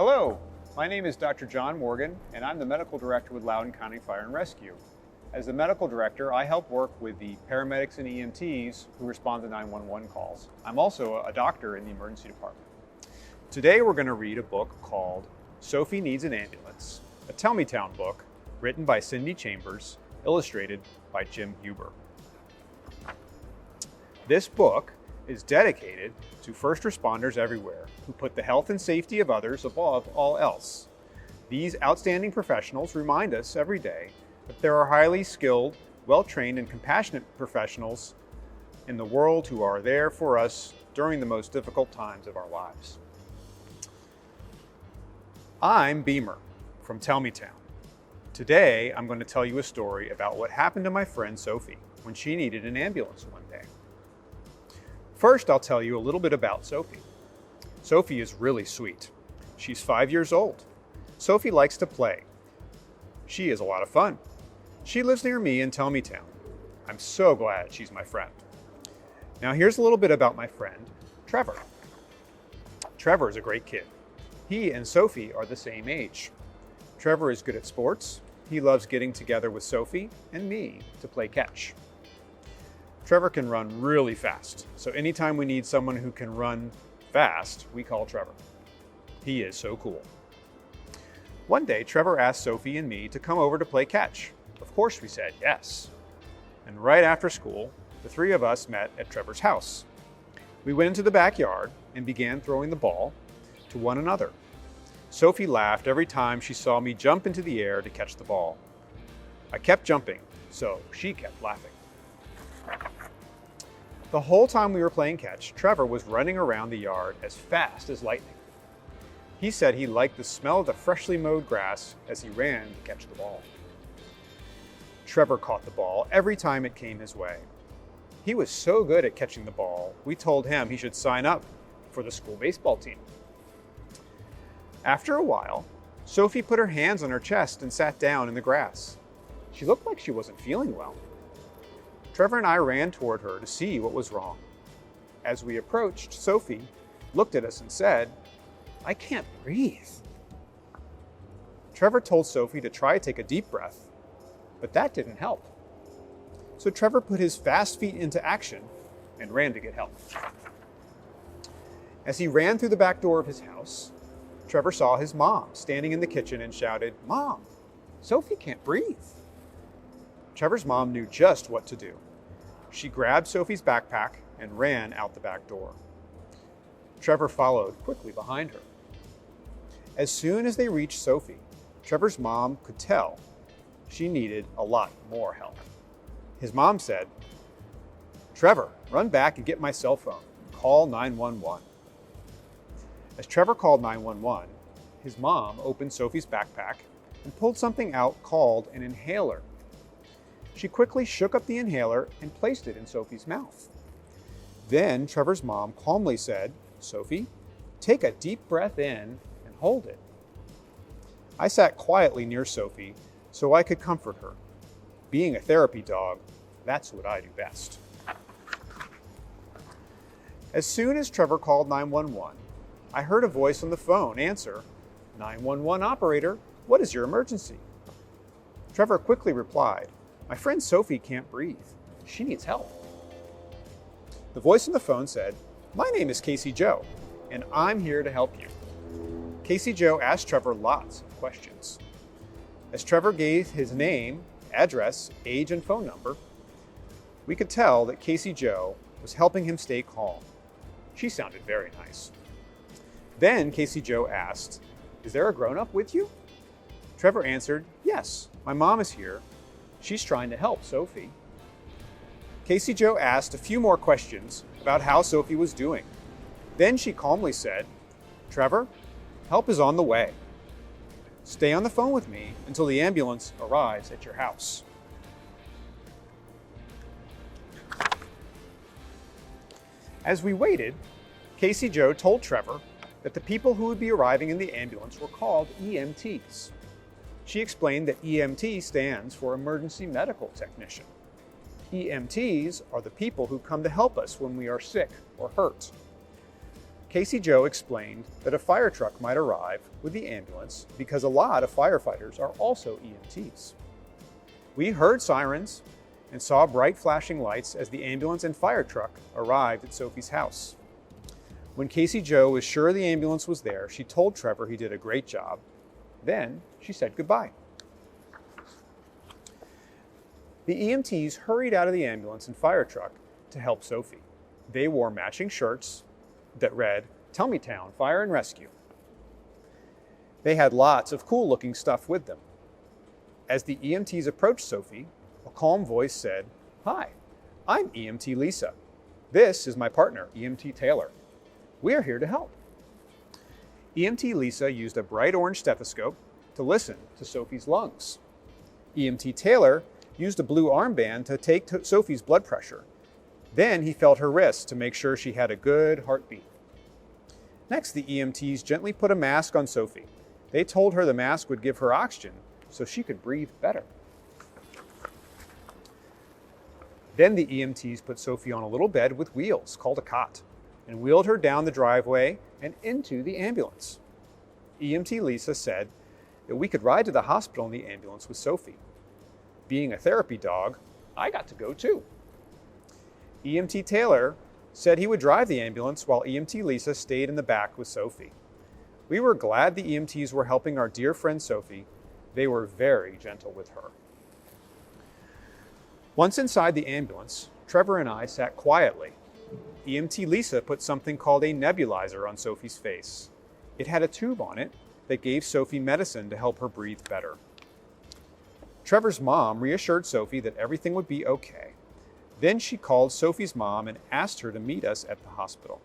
Hello, my name is Dr. John Morgan, and I'm the Medical Director with Loudoun County Fire and Rescue. As the Medical Director, I help work with the paramedics and EMTs who respond to 911 calls. I'm also a doctor in the emergency department. Today we're going to read a book called Sophie Needs an Ambulance, a Tell Me Town book written by Cindy Chambers, illustrated by Jim Huber. This book is dedicated to first responders everywhere who put the health and safety of others above all else. These outstanding professionals remind us every day that there are highly skilled, well-trained, and compassionate professionals in the world who are there for us during the most difficult times of our lives. I'm Beamer from Tell Me Town. Today, I'm going to tell you a story about what happened to my friend Sophie when she needed an ambulance one day. First, I'll tell you a little bit about Sophie. Sophie is really sweet. She's 5 years old. Sophie likes to play. She is a lot of fun. She lives near me in Tell Me Town. I'm so glad she's my friend. Now here's a little bit about my friend, Trevor. Trevor is a great kid. He and Sophie are the same age. Trevor is good at sports. He loves getting together with Sophie and me to play catch. Trevor can run really fast, so anytime we need someone who can run fast, we call Trevor. He is so cool. One day, Trevor asked Sophie and me to come over to play catch. Of course, we said yes. And right after school, the three of us met at Trevor's house. We went into the backyard and began throwing the ball to one another. Sophie laughed every time she saw me jump into the air to catch the ball. I kept jumping, so she kept laughing. The whole time we were playing catch, Trevor was running around the yard as fast as lightning. He said he liked the smell of the freshly mowed grass as he ran to catch the ball. Trevor caught the ball every time it came his way. He was so good at catching the ball, we told him he should sign up for the school baseball team. After a while, Sophie put her hands on her chest and sat down in the grass. She looked like she wasn't feeling well. Trevor and I ran toward her to see what was wrong. As we approached, Sophie looked at us and said, "I can't breathe." Trevor told Sophie to try to take a deep breath, but that didn't help. So Trevor put his fast feet into action and ran to get help. As he ran through the back door of his house, Trevor saw his mom standing in the kitchen and shouted, "Mom, Sophie can't breathe." Trevor's mom knew just what to do. She grabbed Sophie's backpack and ran out the back door. Trevor followed quickly behind her. As soon as they reached Sophie, Trevor's mom could tell she needed a lot more help. His mom said, "Trevor, run back and get my cell phone. Call 911. As Trevor called 911, his mom opened Sophie's backpack and pulled something out called an inhaler. She quickly shook up the inhaler and placed it in Sophie's mouth. Then Trevor's mom calmly said, "Sophie, take a deep breath in and hold it." I sat quietly near Sophie so I could comfort her. Being a therapy dog, that's what I do best. As soon as Trevor called 911, I heard a voice on the phone answer, "911 operator, what is your emergency?" Trevor quickly replied, "My friend Sophie can't breathe. She needs help." The voice on the phone said, "My name is Casey Joe, and I'm here to help you." Casey Joe asked Trevor lots of questions. As Trevor gave his name, address, age, and phone number, we could tell that Casey Joe was helping him stay calm. She sounded very nice. Then Casey Joe asked, "Is there a grown-up with you?" Trevor answered, "Yes, my mom is here. She's trying to help Sophie." Casey Joe asked a few more questions about how Sophie was doing. Then she calmly said, "Trevor, help is on the way. Stay on the phone with me until the ambulance arrives at your house." As we waited, Casey Joe told Trevor that the people who would be arriving in the ambulance were called EMTs. She explained that EMT stands for Emergency Medical Technician. EMTs are the people who come to help us when we are sick or hurt. Casey Joe explained that a fire truck might arrive with the ambulance because a lot of firefighters are also EMTs. We heard sirens and saw bright flashing lights as the ambulance and fire truck arrived at Sophie's house. When Casey Joe was sure the ambulance was there, she told Trevor he did a great job. Then she said goodbye. The EMTs hurried out of the ambulance and fire truck to help Sophie. They wore matching shirts that read, "Tell Me Town Fire and Rescue." They had lots of cool-looking stuff with them. As the EMTs approached Sophie, a calm voice said, "Hi, I'm EMT Lisa. This is my partner, EMT Taylor. We are here to help." EMT Lisa used a bright orange stethoscope to listen to Sophie's lungs. EMT Taylor used a blue armband to take Sophie's blood pressure. Then he felt her wrist to make sure she had a good heartbeat. Next, the EMTs gently put a mask on Sophie. They told her the mask would give her oxygen so she could breathe better. Then the EMTs put Sophie on a little bed with wheels called a cot and wheeled her down the driveway and into the ambulance. EMT Lisa said that we could ride to the hospital in the ambulance with Sophie. Being a therapy dog, I got to go too. EMT Taylor said he would drive the ambulance while EMT Lisa stayed in the back with Sophie. We were glad the EMTs were helping our dear friend Sophie. They were very gentle with her. Once inside the ambulance, Trevor and I sat quietly. EMT Lisa put something called a nebulizer on Sophie's face. It had a tube on it that gave Sophie medicine to help her breathe better. Trevor's mom reassured Sophie that everything would be okay. Then she called Sophie's mom and asked her to meet us at the hospital.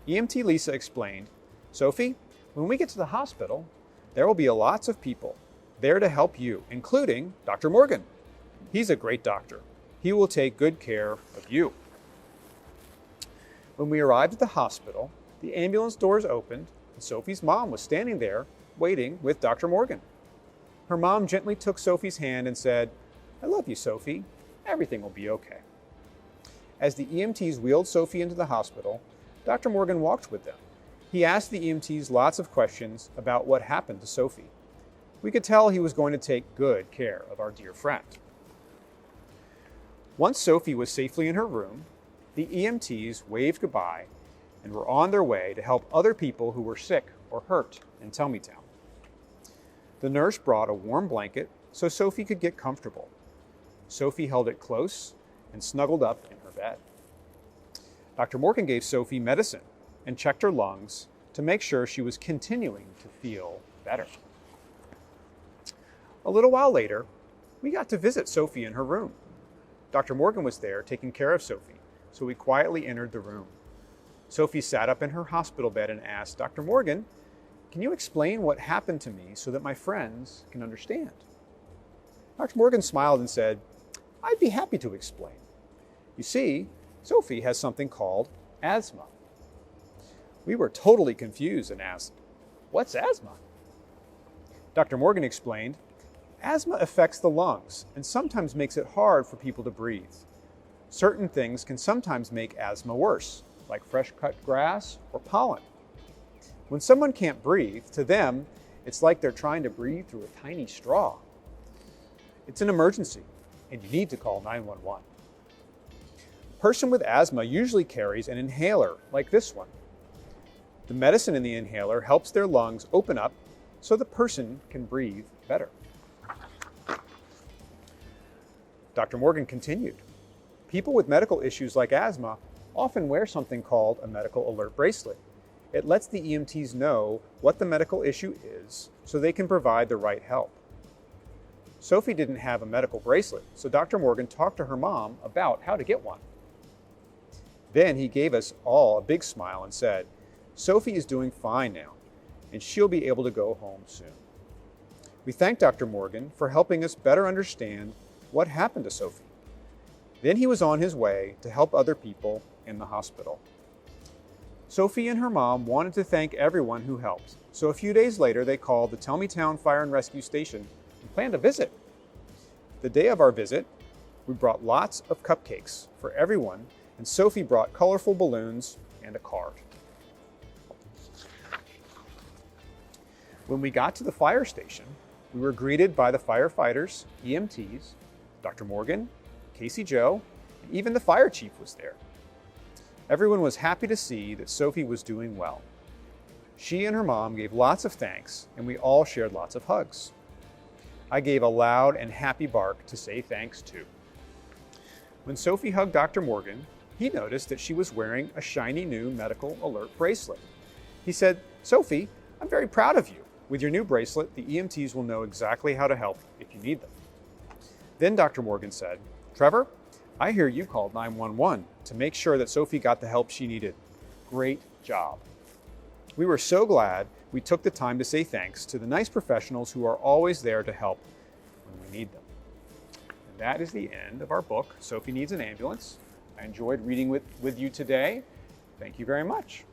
EMT Lisa explained, "Sophie, when we get to the hospital, there will be lots of people there to help you, including Dr. Morgan. He's a great doctor. He will take good care of you." When we arrived at the hospital, the ambulance doors opened and Sophie's mom was standing there waiting with Dr. Morgan. Her mom gently took Sophie's hand and said, "I love you, Sophie. Everything will be okay." As the EMTs wheeled Sophie into the hospital, Dr. Morgan walked with them. He asked the EMTs lots of questions about what happened to Sophie. We could tell he was going to take good care of our dear friend. Once Sophie was safely in her room, the EMTs waved goodbye and were on their way to help other people who were sick or hurt in Tell Me Town. The nurse brought a warm blanket so Sophie could get comfortable. Sophie held it close and snuggled up in her bed. Dr. Morgan gave Sophie medicine and checked her lungs to make sure she was continuing to feel better. A little while later, we got to visit Sophie in her room. Dr. Morgan was there taking care of Sophie, so we quietly entered the room. Sophie sat up in her hospital bed and asked, "Dr. Morgan, can you explain what happened to me so that my friends can understand?" Dr. Morgan smiled and said, "I'd be happy to explain. You see, Sophie has something called asthma." We were totally confused and asked, "What's asthma?" Dr. Morgan explained, "Asthma affects the lungs and sometimes makes it hard for people to breathe. Certain things can sometimes make asthma worse, like fresh cut grass or pollen. When someone can't breathe, to them, it's like they're trying to breathe through a tiny straw. It's an emergency, and you need to call 911. A person with asthma usually carries an inhaler like this one. The medicine in the inhaler helps their lungs open up so the person can breathe better." Dr. Morgan continued, "People with medical issues like asthma often wear something called a medical alert bracelet. It lets the EMTs know what the medical issue is so they can provide the right help." Sophie didn't have a medical bracelet, so Dr. Morgan talked to her mom about how to get one. Then he gave us all a big smile and said, "Sophie is doing fine now, and she'll be able to go home soon." We thanked Dr. Morgan for helping us better understand what happened to Sophie. Then he was on his way to help other people in the hospital. Sophie and her mom wanted to thank everyone who helped, so a few days later they called the Tell Me Town Fire and Rescue Station and planned a visit. The day of our visit, we brought lots of cupcakes for everyone, and Sophie brought colorful balloons and a card. When we got to the fire station, we were greeted by the firefighters, EMTs, Dr. Morgan, Casey Joe, and even the fire chief was there. Everyone was happy to see that Sophie was doing well. She and her mom gave lots of thanks, and we all shared lots of hugs. I gave a loud and happy bark to say thanks too. When Sophie hugged Dr. Morgan, he noticed that she was wearing a shiny new medical alert bracelet. He said, "Sophie, I'm very proud of you. With your new bracelet, the EMTs will know exactly how to help if you need them." Then Dr. Morgan said, "Trevor, I hear you called 911 to make sure that Sophie got the help she needed. Great job." We were so glad we took the time to say thanks to the nice professionals who are always there to help when we need them. And that is the end of our book, Sophie Needs an Ambulance. I enjoyed reading with you today. Thank you very much.